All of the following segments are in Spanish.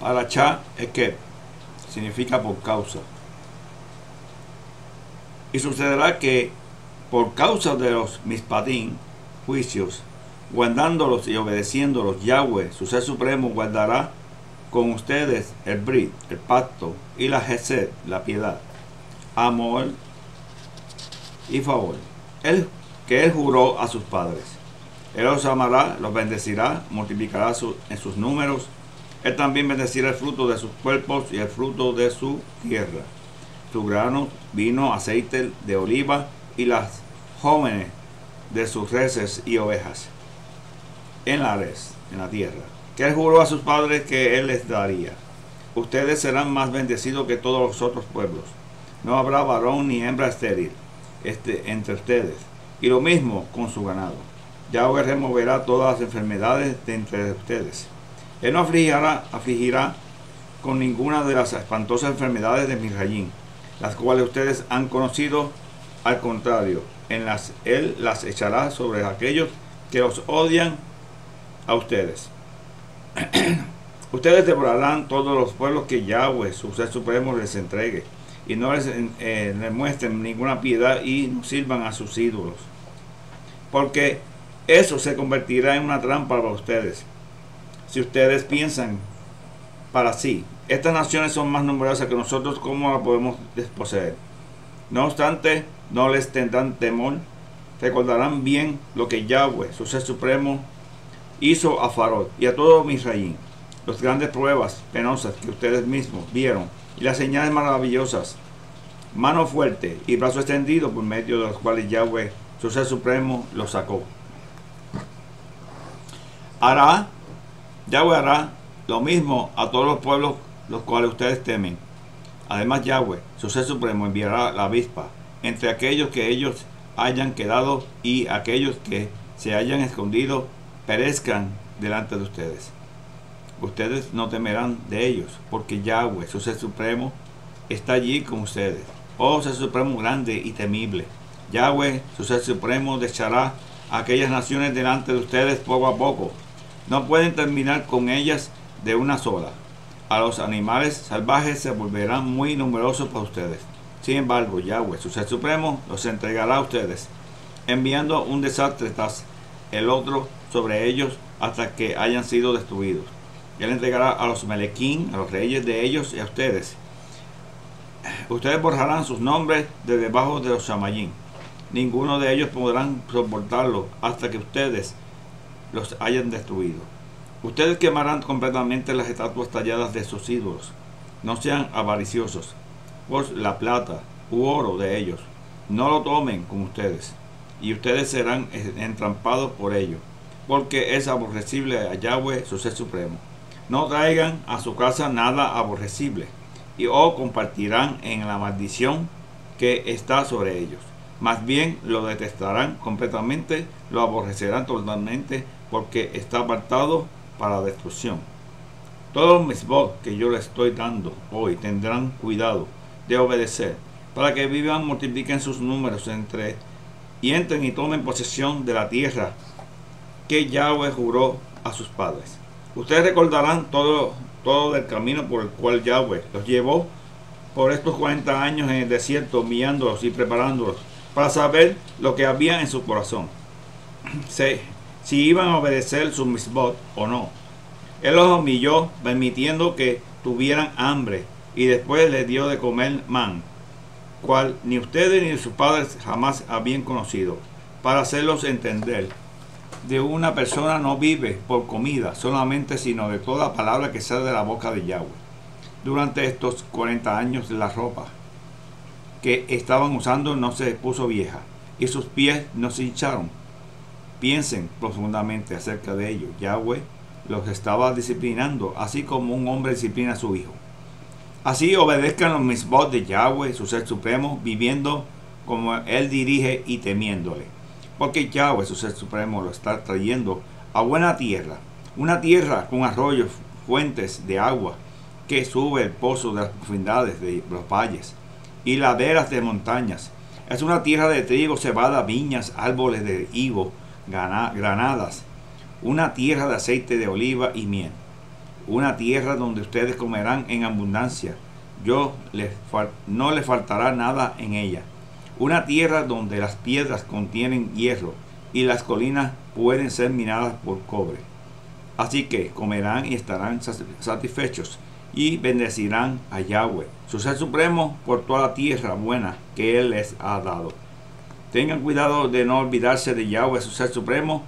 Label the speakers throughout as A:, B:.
A: Parachá Ekeb significa por causa. Y sucederá que por causa de los mispatim, juicios, guardándolos y obedeciéndolos, Yahweh, su ser supremo, guardará con ustedes el brit, el pacto, y la hesed, la piedad, amor y favor, que él juró a sus padres. Él los amará, los bendecirá, multiplicará en sus números. Él también bendecirá el fruto de sus cuerpos y el fruto de su tierra, su grano, vino, aceite de oliva y las jóvenes de sus reses y ovejas en la res, en la tierra, que él juró a sus padres que él les daría. Ustedes serán más bendecidos que todos los otros pueblos. No habrá varón ni hembra estéril entre ustedes, y lo mismo con su ganado. Yahweh removerá todas las enfermedades de entre ustedes. Él no afligirá con ninguna de las espantosas enfermedades de Misrayim, las cuales ustedes han conocido. Al contrario, él las echará sobre aquellos que los odian a ustedes. Ustedes devorarán todos los pueblos que Yahweh, su ser supremo, les entregue, y no les muestren ninguna piedad y no sirvan a sus ídolos, porque eso se convertirá en una trampa para ustedes. Si ustedes piensan para sí, estas naciones son más numerosas que nosotros, ¿cómo la podemos desposeer? No obstante, no les tendrán temor. Recordarán bien lo que Yahweh, su ser supremo, hizo a Farot y a todo Misraim, las grandes pruebas penosas que ustedes mismos vieron, y las señales maravillosas, mano fuerte y brazo extendido, por medio de los cuales Yahweh, su ser supremo, los sacó. Yahweh hará lo mismo a todos los pueblos los cuales ustedes temen. Además, Yahweh, su ser supremo, enviará la avispa entre aquellos que ellos hayan quedado, y aquellos que se hayan escondido perezcan delante de ustedes. Ustedes no temerán de ellos, porque Yahweh, su ser supremo, está allí con ustedes. Oh ser supremo grande y temible, Yahweh, su ser supremo, desechará a aquellas naciones delante de ustedes poco a poco. No pueden terminar con ellas de una sola. A los animales salvajes se volverán muy numerosos para ustedes. Sin embargo, Yahweh, su ser supremo, los entregará a ustedes, enviando un desastre tras el otro sobre ellos hasta que hayan sido destruidos. Él entregará a los melequín, a los reyes de ellos y a ustedes. Ustedes borrarán sus nombres de debajo de los shamayim. Ninguno de ellos podrán soportarlo hasta que ustedes los hayan destruido. Ustedes quemarán completamente las estatuas talladas de sus ídolos. No sean avariciosos por la plata u oro de ellos. No lo tomen con ustedes, y ustedes serán entrampados por ello, porque es aborrecible a Yahweh, su ser supremo. No traigan a su casa nada aborrecible, y compartirán en la maldición que está sobre ellos. Más bien lo detestarán completamente, lo aborrecerán totalmente, porque está apartado para destrucción. Todos los misbot que yo les estoy dando hoy tendrán cuidado de obedecer, para que vivan, multipliquen sus números y entren y tomen posesión de la tierra que Yahweh juró a sus padres. Ustedes recordarán todo del camino por el cual Yahweh los llevó por estos 40 años en el desierto, guiándolos y preparándolos para saber lo que había en su corazón, si iban a obedecer sus misbot o no. Él los humilló, permitiendo que tuvieran hambre, y después les dio de comer man, cual ni ustedes ni sus padres jamás habían conocido, para hacerlos entender: de una persona no vive por comida solamente, sino de toda palabra que sale de la boca de Yahweh. Durante estos 40 años, la ropa que estaban usando no se puso vieja, y sus pies no se hincharon. Piensen profundamente acerca de ello. Yahweh los estaba disciplinando, así como un hombre disciplina a su hijo. Así obedezcan los misbot de Yahweh, su ser supremo, viviendo como él dirige y temiéndole. Porque Yahweh, su ser supremo, lo está trayendo a buena tierra, una tierra con arroyos, fuentes de agua, que sube el pozo de las profundidades de los valles y laderas de montañas. Es una tierra de trigo, cebada, viñas, árboles de higo, granadas, una tierra de aceite de oliva y miel. una tierra donde ustedes comerán en abundancia. No les faltará nada en ella. Una tierra donde las piedras contienen hierro y las colinas pueden ser minadas por cobre. Así que comerán y estarán satisfechos y bendecirán a Yahweh, su ser supremo, por toda la tierra buena que Él les ha dado. Tengan cuidado de no olvidarse de Yahweh, su ser supremo,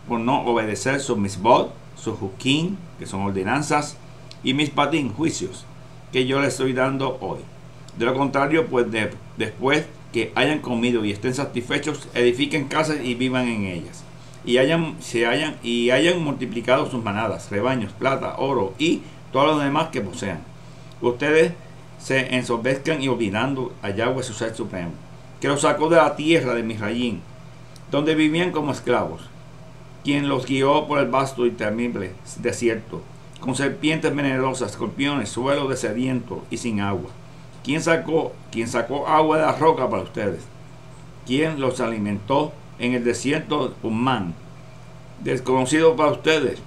A: por no obedecer sus misbot, sus hukim, que son ordenanzas, y mispatim, juicios, que yo les estoy dando hoy. De lo contrario, pues después que hayan comido y estén satisfechos, edifiquen casas y vivan en ellas, y hayan multiplicado sus manadas, rebaños, plata, oro y todo lo demás que posean. Ustedes se ensoberzcan y olvidando a Yahweh, su ser supremo, que los sacó de la tierra de Misraim, donde vivían como esclavos, quien los guió por el vasto y temible desierto, con serpientes venenosas, escorpiones, suelo de sediento y sin agua. Quien sacó agua de la roca para ustedes, quien los alimentó en el desierto un man, desconocido para ustedes,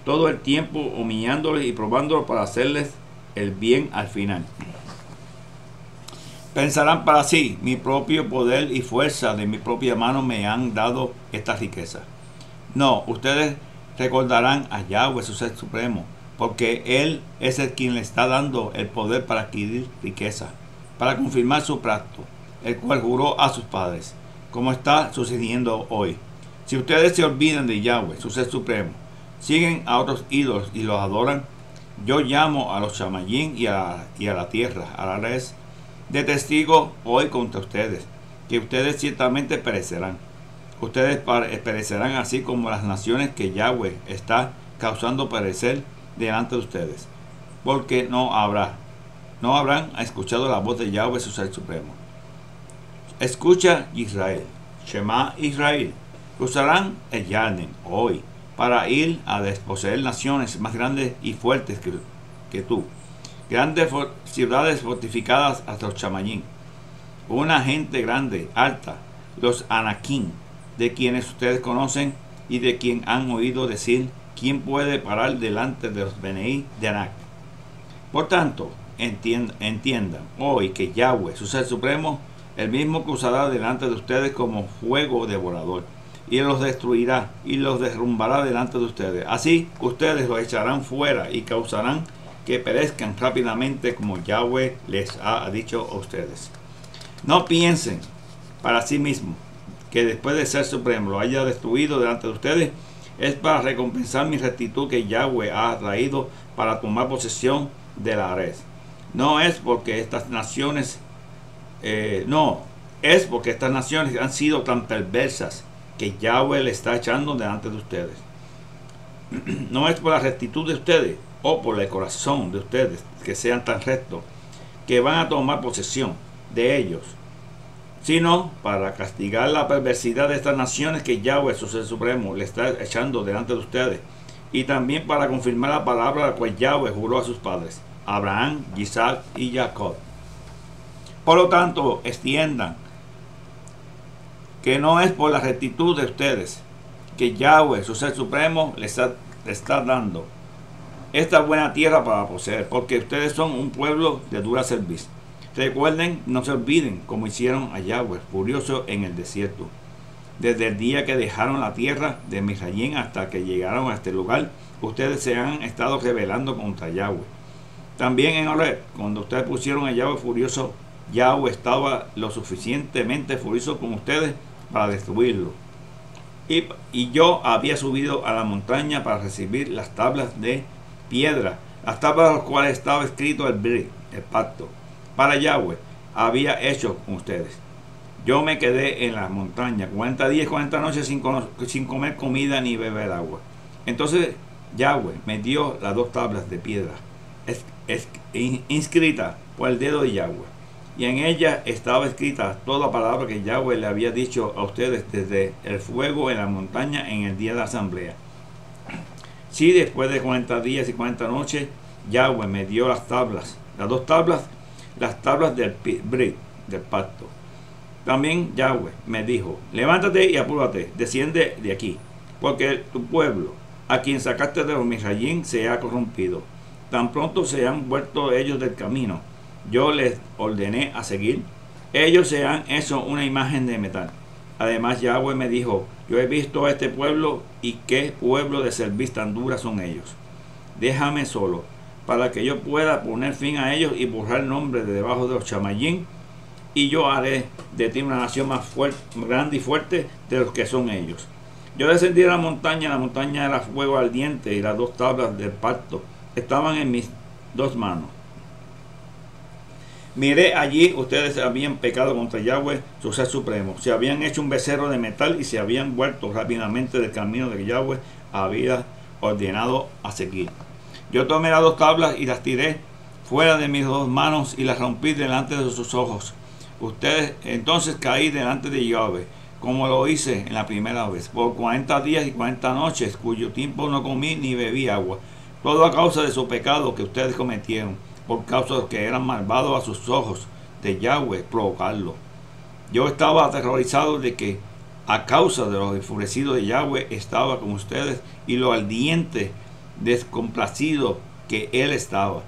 A: todo el tiempo humillándoles y probándolos para hacerles el bien al final. Pensarán para sí, mi propio poder y fuerza de mi propia mano me han dado esta riqueza. No, ustedes recordarán a Yahweh, su ser supremo, porque Él es el quien le está dando el poder para adquirir riqueza, para confirmar su pacto, el cual juró a sus padres, como está sucediendo hoy. Si ustedes se olvidan de Yahweh, su ser supremo, siguen a otros ídolos y los adoran, yo llamo a los chamayín y a la tierra, a la res, de testigo hoy contra ustedes, que ustedes ciertamente perecerán. Ustedes perecerán así como las naciones que Yahweh está causando perecer delante de ustedes, porque no habrán escuchado la voz de Yahweh, su ser supremo. Escucha, Israel, Shema Israel, cruzarán el Yarden hoy para ir a desposeer naciones más grandes y fuertes que tú, grandes ciudades fortificadas hasta los chamayín, una gente grande, alta, los anakim, de quienes ustedes conocen y de quien han oído decir, ¿quién puede parar delante de los Beneí de Anak? Por tanto, entiendan hoy que Yahweh, su ser supremo, el mismo cruzará delante de ustedes como fuego devorador, y los destruirá y los derrumbará delante de ustedes. Así ustedes los echarán fuera y causarán que perezcan rápidamente, como Yahweh les ha dicho a ustedes. No piensen para sí mismos que después de ser supremo lo haya destruido delante de ustedes. Es para recompensar mi rectitud que Yahweh ha traído para tomar posesión de la red. No es porque estas naciones han sido tan perversas que Yahweh le está echando delante de ustedes. No es por la rectitud de ustedes o por el corazón de ustedes que sean tan rectos que van a tomar posesión de ellos, sino para castigar la perversidad de estas naciones que Yahweh, su ser supremo, le está echando delante de ustedes, y también para confirmar la palabra la cual Yahweh juró a sus padres, Abraham, Isaac y Jacob. Por lo tanto, entiendan que no es por la rectitud de ustedes que Yahweh, su ser supremo, les está dando esta buena tierra para poseer, porque ustedes son un pueblo de dura cerviz. Recuerden, no se olviden como hicieron a Yahweh, furioso en el desierto. Desde el día que dejaron la tierra de Misraim hasta que llegaron a este lugar, ustedes se han estado rebelando contra Yahweh. También en Horeb, cuando ustedes pusieron a Yahweh furioso, Yahweh estaba lo suficientemente furioso con ustedes para destruirlo. Y yo había subido a la montaña para recibir las tablas de piedra, las tablas de las cuales estaba escrito el brit, el pacto, para Yahweh había hecho con ustedes. Yo me quedé en la montaña 40 días, 40 noches sin comer comida ni beber agua. Entonces Yahweh me dio las dos tablas de piedra inscritas por el dedo de Yahweh, y en ella estaba escrita toda palabra que Yahweh le había dicho a ustedes desde el fuego en la montaña en el día de la asamblea. Sí, después de 40 días y 40 noches, Yahweh me dio las dos tablas, las tablas del brit, del pacto. También Yahweh me dijo, levántate y apúrate, desciende de aquí, porque tu pueblo, a quien sacaste de los Misrayim se ha corrompido. Tan pronto se han vuelto ellos del camino, yo les ordené a seguir. Ellos se han hecho una imagen de metal. Además Yahweh me dijo, yo he visto a este pueblo y qué pueblo de cerviz tan dura son ellos. Déjame solo, para que yo pueda poner fin a ellos y borrar el nombre de debajo de los chamayín, y yo haré de ti una nación más fuerte, grande y fuerte de los que son ellos. Yo descendí a la montaña era fuego ardiente, y las 2 tablas del pacto estaban en mis 2 manos. Miré allí, ustedes habían pecado contra Yahweh, su ser supremo. Se habían hecho un becerro de metal y se habían vuelto rápidamente del camino de que Yahweh había ordenado a seguir. Yo tomé las 2 tablas y las tiré fuera de mis 2 manos y las rompí delante de sus ojos. Ustedes entonces caí delante de Yahweh, como lo hice en la primera vez, por 40 días y 40 noches, cuyo tiempo no comí ni bebí agua. Todo a causa de su pecado que ustedes cometieron, por causa de que eran malvados a sus ojos de Yahweh provocarlo. Yo estaba aterrorizado de que a causa de lo enfurecido de Yahweh estaba con ustedes y lo ardiente descomplacido que él estaba,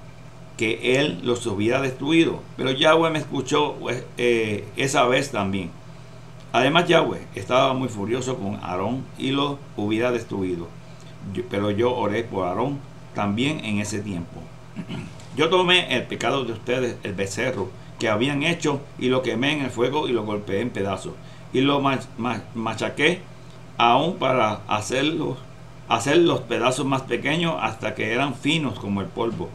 A: que él los hubiera destruido. Pero Yahweh me escuchó esa vez también. Además Yahweh estaba muy furioso con Aarón y lo hubiera destruido. Pero yo oré por Aarón también en ese tiempo. Yo tomé el pecado de ustedes, el becerro que habían hecho, y lo quemé en el fuego y lo golpeé en pedazos. Y lo machaqué aún para hacer los pedazos más pequeños hasta que eran finos como el polvo.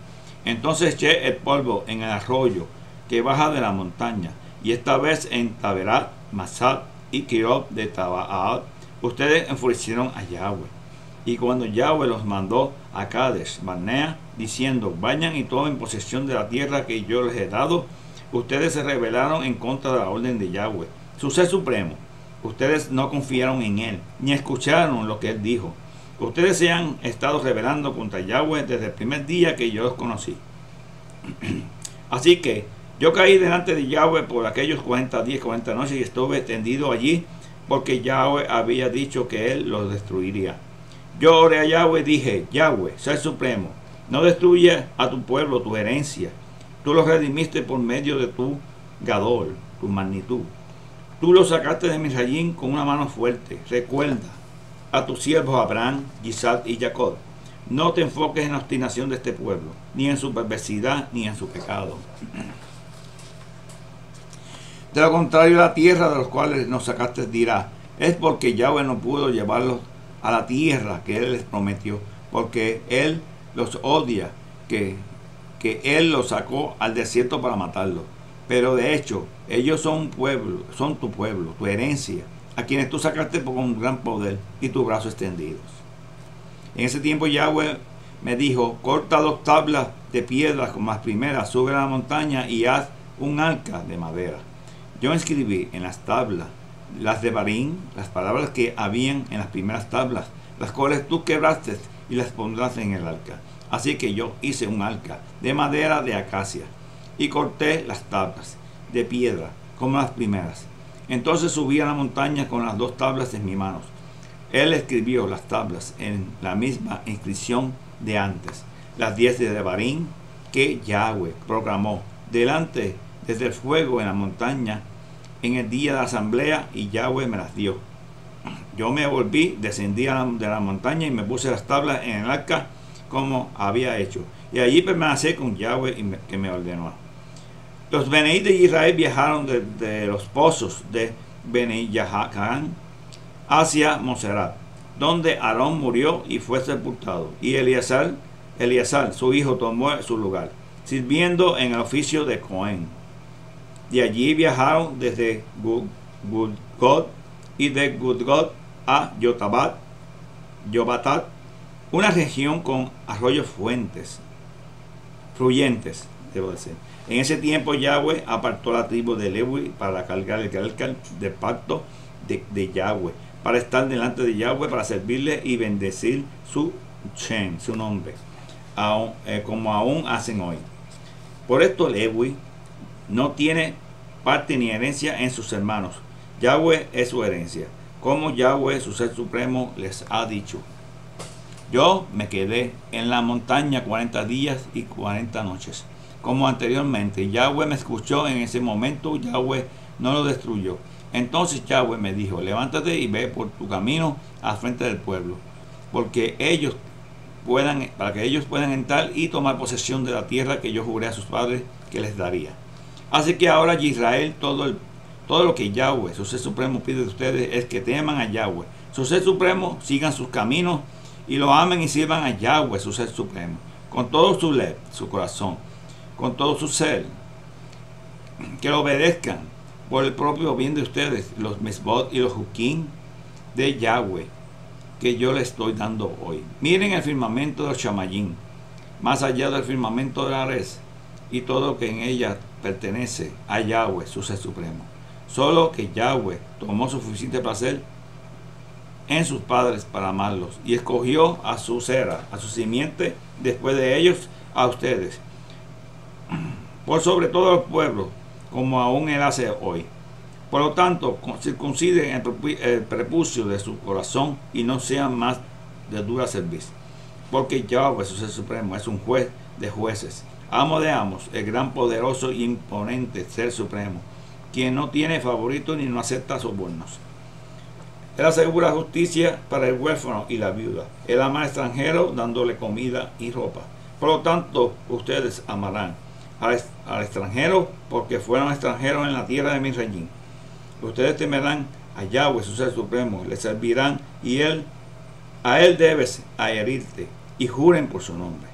A: Entonces eché el polvo en el arroyo que baja de la montaña. Y esta vez en Taberat, Masat y Kirov de Tabaat, ustedes enfurecieron a Yahweh. Y cuando Yahweh los mandó a Kadesh Barnea, diciendo, vayan y tomen posesión de la tierra que yo les he dado, ustedes se rebelaron en contra de la orden de Yahweh, su ser supremo. Ustedes no confiaron en él, ni escucharon lo que él dijo. Ustedes se han estado rebelando contra Yahweh desde el primer día que yo los conocí. Así que yo caí delante de Yahweh por aquellos 40 días, 40 noches, y estuve tendido allí, porque Yahweh había dicho que él los destruiría. Yo oré a Yahweh y dije, Yahweh, ser supremo, no destruyas a tu pueblo, tu herencia. Tú los redimiste por medio de tu Gadol, tu magnitud. Tú los sacaste de Misrayim con una mano fuerte. Recuerda a tus siervos Abraham, Isaac y Jacob. No te enfoques en la obstinación de este pueblo, ni en su perversidad, ni en su pecado. De lo contrario, la tierra de los cuales nos sacaste dirá, es porque Yahweh no pudo llevarlos a la tierra que él les prometió, porque él los odia, que él los sacó al desierto para matarlos. Pero de hecho, ellos son un pueblo, son tu pueblo, tu herencia, a quienes tú sacaste con un gran poder y tus brazos extendidos. En ese tiempo Yahweh me dijo, corta 2 tablas de piedras como las primeras, sube a la montaña y haz un arca de madera. Yo escribí en las tablas las de Barín, las palabras que habían en las primeras tablas, las cuales tú quebraste y las pondrás en el arca. Así que yo hice un arca de madera de acacia y corté las tablas de piedra como las primeras. Entonces subí a la montaña con las 2 tablas en mis manos. Él escribió las tablas en la misma inscripción de antes, las 10 de Barín que Yahweh proclamó delante desde el fuego en la montaña en el día de la asamblea, y Yahweh me las dio. Yo me volví, descendí de la montaña y me puse las tablas en el arca como había hecho, y allí permanecí con Yahweh que me ordenó. Los Benei de Israel viajaron de los pozos de Benei Yahacán hacia Moserat, donde Aarón murió y fue sepultado, y Eleazar, su hijo, tomó su lugar, sirviendo en el oficio de Cohen. De allí viajaron desde Gudgod y de Gudgod a Yobatat, una región con arroyos fluyentes, debo decir. En ese tiempo Yahweh apartó la tribu de Lewi para cargar el arca del pacto de Yahweh, para estar delante de Yahweh, para servirle y bendecir su Shem, su nombre, como aún hacen hoy. Por esto Lewi no tiene parte ni herencia en sus hermanos. Yahweh es su herencia, como Yahweh, su ser supremo, les ha dicho. Yo me quedé en la montaña 40 días y 40 noches. Como anteriormente, Yahweh me escuchó en ese momento, Yahweh no lo destruyó. Entonces Yahweh me dijo, levántate y ve por tu camino al frente del pueblo, para que ellos puedan entrar y tomar posesión de la tierra que yo juré a sus padres que les daría. Así que ahora Israel, todo lo que Yahweh, su ser supremo, pide de ustedes es que teman a Yahweh, su ser supremo, sigan sus caminos y lo amen y sirvan a Yahweh, su ser supremo, con todo su lev, su corazón, con todo su ser, que lo obedezcan por el propio bien de ustedes, los misbot y los hukim de Yahweh, que yo les estoy dando hoy. Miren el firmamento de los Shamayim, más allá del firmamento de la res, y todo lo que en ella pertenece a Yahweh, su ser supremo. Solo que Yahweh tomó suficiente placer en sus padres para amarlos, y escogió a su cera, a su simiente, después de ellos, a ustedes, por sobre todos los pueblos, como aún él hace hoy. Por lo tanto, circunciden el prepucio de su corazón y no sean más de dura cerviz. Porque Yahweh, su ser supremo, es un juez de jueces, amo de amos, el gran, poderoso e imponente ser supremo, quien no tiene favorito ni no acepta sobornos. Él asegura justicia para el huérfano y la viuda. Él ama al extranjero dándole comida y ropa. Por lo tanto, ustedes amarán al extranjero porque fueron extranjeros en la tierra de Misrayim. Ustedes temerán a Yahweh, su ser supremo, le servirán y a él debes herirte y juren por su nombre.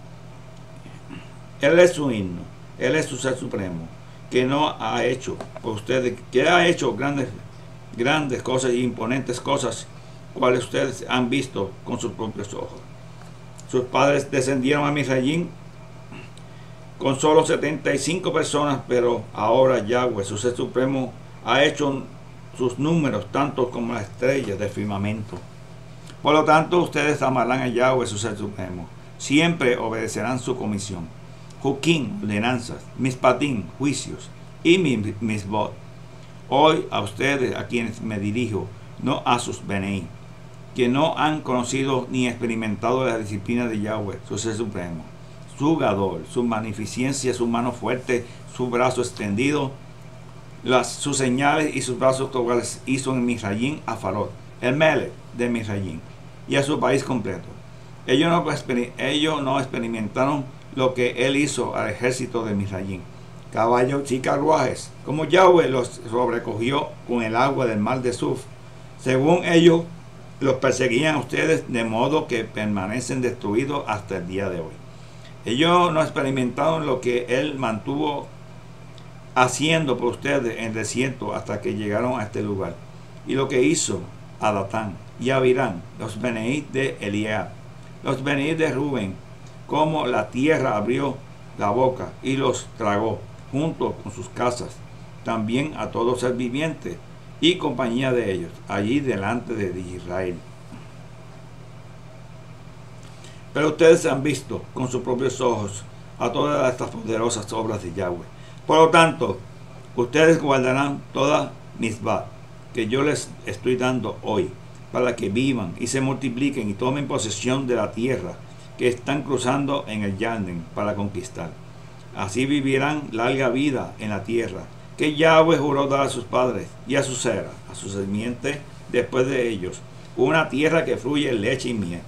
A: Él es su himno, él es su ser supremo, que no ha hecho por ustedes, que ha hecho grandes cosas y imponentes cosas, cuales ustedes han visto con sus propios ojos. Sus padres descendieron a Misrayim con solo 75 personas, pero ahora Yahweh, su ser supremo, ha hecho sus números tantos como las estrellas del firmamento. Por lo tanto, ustedes amarán a Yahweh, su ser supremo. Siempre obedecerán su comisión. Hukim, ordenanzas, mispatim, juicios, y misbot. Hoy a ustedes, a quienes me dirijo, no a sus beneí, que no han conocido ni experimentado la disciplina de Yahweh, su ser supremo, su gadol, su magnificencia, su mano fuerte, su brazo extendido, sus señales y sus brazos totales hizo en Misrayim a Farot, el Melech de Misrayim, y a su país completo. Ellos no experimentaron lo que él hizo al ejército de Misrayim, caballos y carruajes, como Yahweh los sobrecogió con el agua del mar de Suf. Según ellos, los perseguían a ustedes de modo que permanecen destruidos hasta el día de hoy. Ellos no experimentaron lo que él mantuvo haciendo por ustedes en el desierto hasta que llegaron a este lugar, y lo que hizo a Datán y a Abirán, los beneí de Eliab, los beneí de Rubén, como la tierra abrió la boca y los tragó junto con sus casas, también a todo ser viviente y compañía de ellos, allí delante de Israel. Pero ustedes han visto con sus propios ojos a todas estas poderosas obras de Yahweh. Por lo tanto, ustedes guardarán toda misbah que yo les estoy dando hoy, para que vivan y se multipliquen y tomen posesión de la tierra que están cruzando en el Yarden para conquistar. Así vivirán larga vida en la tierra que Yahweh juró dar a sus padres y a su cera, a su simiente después de ellos, una tierra que fluye leche y miel.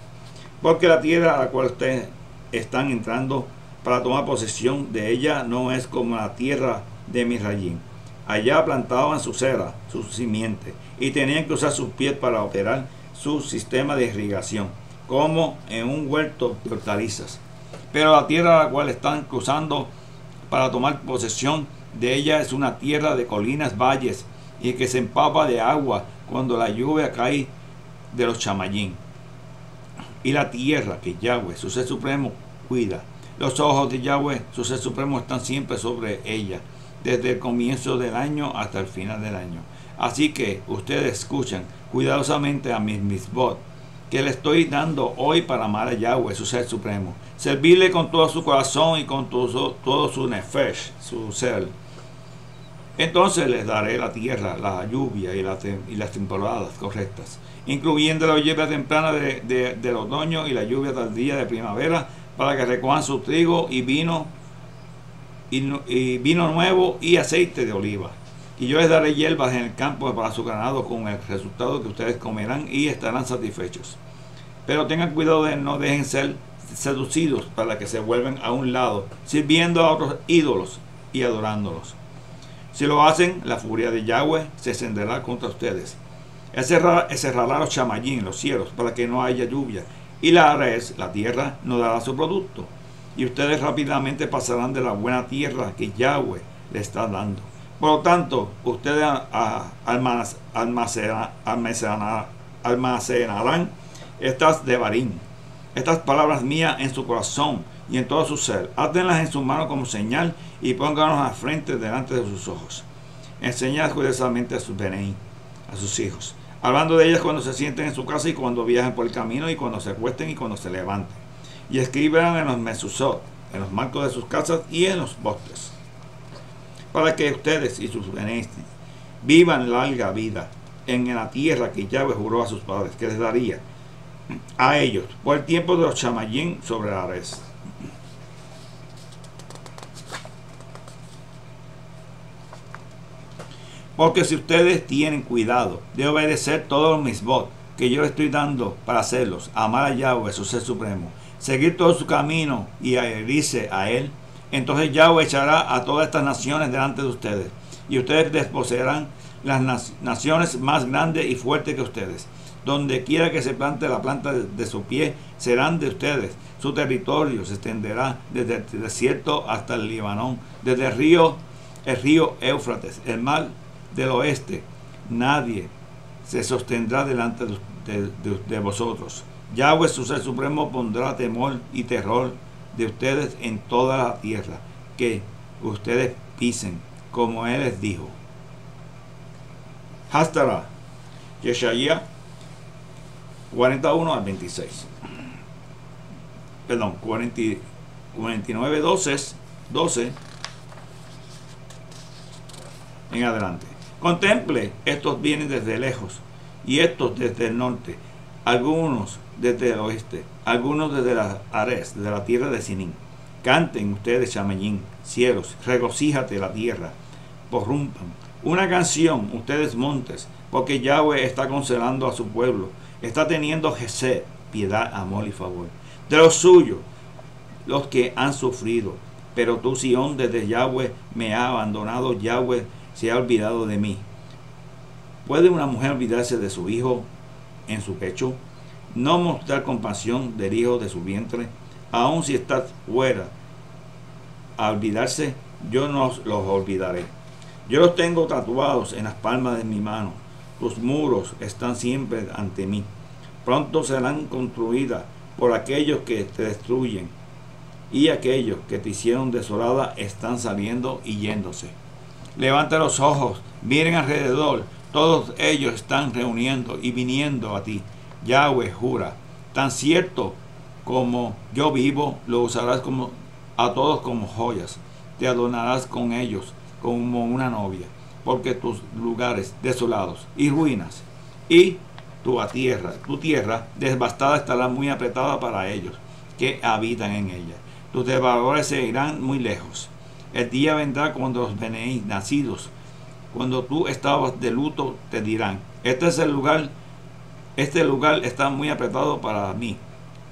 A: Porque la tierra a la cual ustedes están entrando para tomar posesión de ella no es como la tierra de Misrayim. Allá plantaban su cera, su simiente, y tenían que usar sus pies para operar su sistema de irrigación, como en un huerto de hortalizas. Pero la tierra a la cual están cruzando para tomar posesión de ella es una tierra de colinas, valles, y que se empapa de agua cuando la lluvia cae de los Shamayim. Y la tierra que Yahweh, su ser supremo, cuida. Los ojos de Yahweh, su ser supremo, están siempre sobre ella, desde el comienzo del año hasta el final del año. Así que ustedes escuchan cuidadosamente a mis misbot, que le estoy dando hoy para amar a Yahweh, su ser supremo. Servirle con todo su corazón y con todo su nefesh, su ser. Entonces les daré la tierra, la lluvia y las temporadas correctas, incluyendo la lluvia temprana del otoño y la lluvia tardía de primavera, para que recojan su trigo y vino nuevo y aceite de oliva. Y yo les daré hierbas en el campo para su ganado, con el resultado que ustedes comerán y estarán satisfechos. Pero tengan cuidado de no dejen ser seducidos para que se vuelvan a un lado, sirviendo a otros ídolos y adorándolos. Si lo hacen, la furia de Yahweh se encenderá contra ustedes. Él cerrará los chamayín, los cielos, para que no haya lluvia, y la Ares, la tierra, no dará su producto. Y ustedes rápidamente pasarán de la buena tierra que Yahweh le está dando. Por lo tanto, ustedes almacenarán estas devarim, estas palabras mías en su corazón y en todo su ser. Átenlas en su mano como señal y pónganlas al frente delante de sus ojos. Enseñad cuidadosamente a sus beneí, a sus hijos, hablando de ellas cuando se sienten en su casa y cuando viajen por el camino y cuando se acuesten y cuando se levanten. Y escriban en los mesuzot, en los marcos de sus casas y en los postes, para que ustedes y sus beneí vivan larga vida en la tierra que Yahweh juró a sus padres que les daría a ellos por el tiempo de los chamayín sobre la Ares. Porque si ustedes tienen cuidado de obedecer todos los misbot que yo estoy dando para hacerlos, amar a Yahweh, su ser supremo, seguir todo su camino y adherirse a él, entonces Yahweh echará a todas estas naciones delante de ustedes, y ustedes desposeerán las naciones más grandes y fuertes que ustedes. Donde quiera que se plante la planta de su pie, serán de ustedes. Su territorio se extenderá desde el desierto hasta el Líbano, desde el río Éufrates, el mar del oeste. Nadie se sostendrá delante de vosotros. Yahweh, su ser supremo, pondrá temor y terror de ustedes en toda la tierra que ustedes pisen, como él les dijo. Hastara, Yeshaya 41 al 26. Perdón, 49, 12 en adelante. Contemple, estos vienen desde lejos y estos desde el norte, algunos desde el oeste, algunos desde la Ares, desde la tierra de Sinín. Canten ustedes, chamayín, cielos, regocíjate la tierra, porrumpan una canción, ustedes montes, porque Yahweh está consolando a su pueblo, está teniendo gesed, piedad, amor y favor de los suyos, los que han sufrido. Pero tú, Sión, desde Yahweh me ha abandonado, Yahweh se ha olvidado de mí. ¿Puede una mujer olvidarse de su hijo en su pecho? ¿No mostrar compasión del hijo de su vientre? Aun si estás fuera a olvidarse, yo no los olvidaré. Yo los tengo tatuados en las palmas de mi mano. Tus muros están siempre ante mí. Pronto serán construidas por aquellos que te destruyen, y aquellos que te hicieron desolada están saliendo y yéndose. Levanta los ojos, miren alrededor, todos ellos están reuniendo y viniendo a ti. Yahweh jura, tan cierto como yo vivo, lo usarás a todos como joyas, te adornarás con ellos como una novia, porque tus lugares desolados y ruinas y tu tierra devastada estará muy apretada para ellos que habitan en ella. Tus devoradores se irán muy lejos. El día vendrá cuando los beneí nacidos, cuando tú estabas de luto, te dirán: este lugar está muy apretado para mí.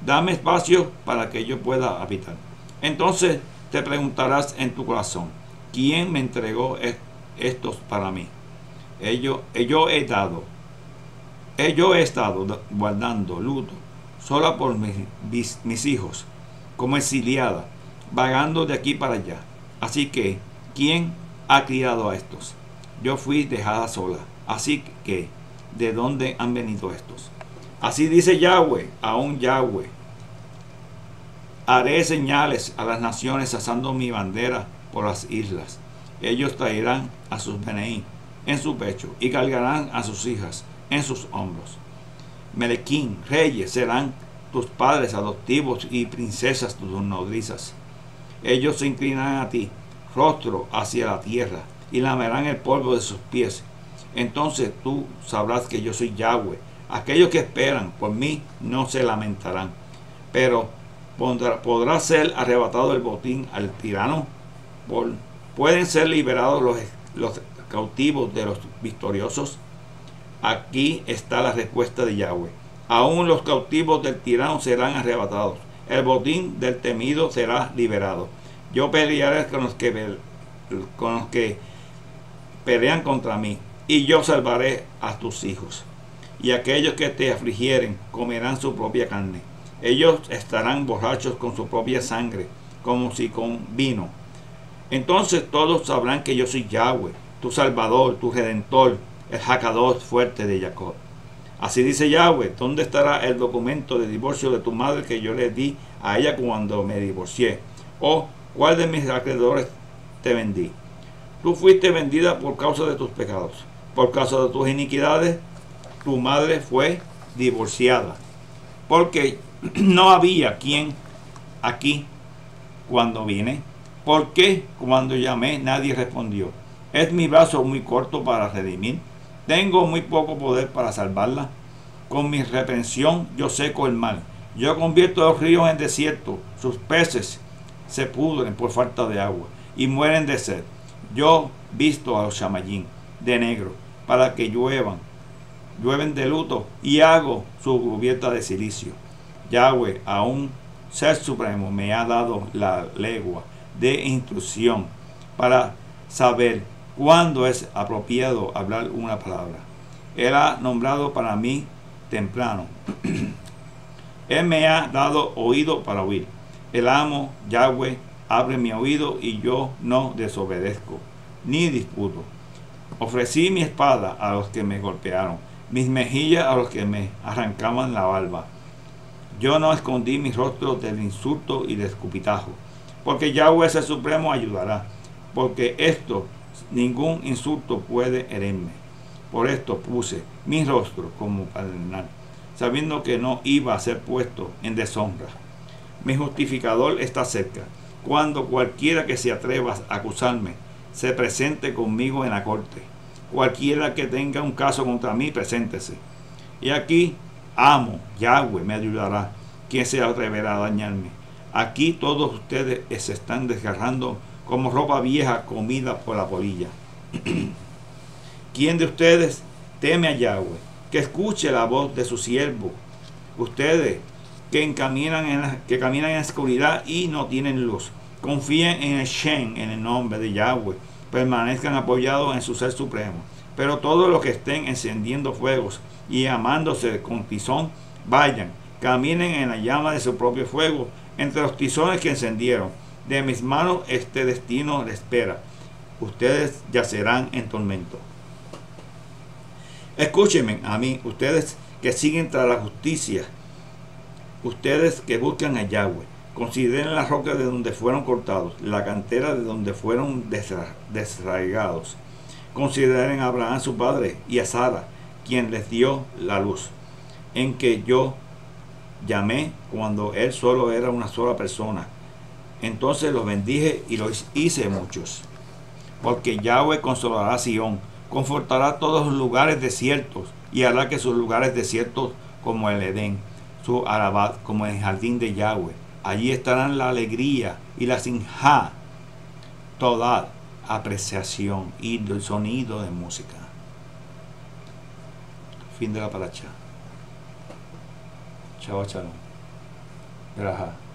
A: Dame espacio para que yo pueda habitar. Entonces te preguntarás en tu corazón: ¿quién me entregó estos para mí? Yo he estado guardando luto sola por mis hijos, como exiliada, vagando de aquí para allá. Así que, ¿quién ha criado a estos? Yo fui dejada sola. Así que, ¿de dónde han venido estos? Así dice Yahweh, aún Yahweh. Haré señales a las naciones alzando mi bandera por las islas. Ellos traerán a sus beneí en su pecho y cargarán a sus hijas en sus hombros. Melequín, reyes serán tus padres adoptivos y princesas tus nodrizas. Ellos se inclinarán a ti, rostro hacia la tierra, y lamerán el polvo de sus pies. Entonces tú sabrás que yo soy Yahweh. Aquellos que esperan por mí no se lamentarán. Pero podrá ser arrebatado el botín al tirano. ¿Pueden ser liberados los cautivos de los victoriosos? Aquí está la respuesta de Yahweh. Aún los cautivos del tirano serán arrebatados. El botín del temido será liberado. Yo pelearé con los que pelean contra mí, y yo salvaré a tus hijos. Y aquellos que te afligieren comerán su propia carne. Ellos estarán borrachos con su propia sangre, como si con vino. Entonces todos sabrán que yo soy Yahweh, tu Salvador, tu Redentor, el Jacador fuerte de Jacob. Así dice Yahweh: ¿dónde estará el documento de divorcio de tu madre que yo le di a ella cuando me divorcié? ¿O cuál de mis acreedores te vendí? Tú fuiste vendida por causa de tus pecados. Por causa de tus iniquidades, tu madre fue divorciada. Porque no había quien aquí cuando vine. ¿Por qué cuando llamé nadie respondió? ¿Es mi brazo muy corto para redimir? ¿Tengo muy poco poder para salvarla? Con mi reprensión yo seco el mar. Yo convierto los ríos en desierto. Sus peces se pudren por falta de agua y mueren de sed. Yo visto a los chamayín de negro para que llueven de luto, y hago su cubierta de silicio. Yahweh, a un ser supremo, me ha dado la legua de instrucción para saber cuándo es apropiado hablar una palabra. Él ha nombrado para mí temprano. Él me ha dado oído para oír. El amo, Yahweh, abre mi oído y yo no desobedezco, ni disputo. Ofrecí mi espada a los que me golpearon, mis mejillas a los que me arrancaban la barba. Yo no escondí mi rostro del insulto y del escupitajo, porque Yahweh es el Supremo ayudará, porque esto ningún insulto puede herirme. Por esto puse mi rostro como paternal, sabiendo que no iba a ser puesto en deshonra. Mi justificador está cerca. Cuando cualquiera que se atreva a acusarme se presente conmigo en la corte. Cualquiera que tenga un caso contra mí, preséntese. Y aquí, amo, Yahweh me ayudará. ¿Quién se atreverá a dañarme? Aquí todos ustedes se están desgarrando como ropa vieja comida por la polilla. ¿Quién de ustedes teme a Yahweh? Que escuche la voz de su siervo. Ustedes que caminan en la oscuridad y no tienen luz, confíen en el Shem, en el nombre de Yahweh, permanezcan apoyados en su ser supremo. Pero todos los que estén encendiendo fuegos y amándose con tizón, vayan, caminen en la llama de su propio fuego, entre los tizones que encendieron. De mis manos este destino les espera. Ustedes yacerán en tormento. Escúchenme a mí, ustedes que siguen tras la justicia, ustedes que buscan a Yahweh. Consideren la roca de donde fueron cortados, la cantera de donde fueron desarraigados. Consideren a Abraham su padre y a Sara, quien les dio la luz, en que yo llamé cuando él solo era una sola persona. Entonces los bendije y los hice muchos. Porque Yahweh consolará a Sión, confortará todos los lugares desiertos, y hará que sus lugares desiertos como el Edén, su Arabat como el jardín de Yahweh. Allí estarán la alegría y la sinja, toda apreciación y el sonido de música. Fin de la paracha. Chao, chao. Gracias.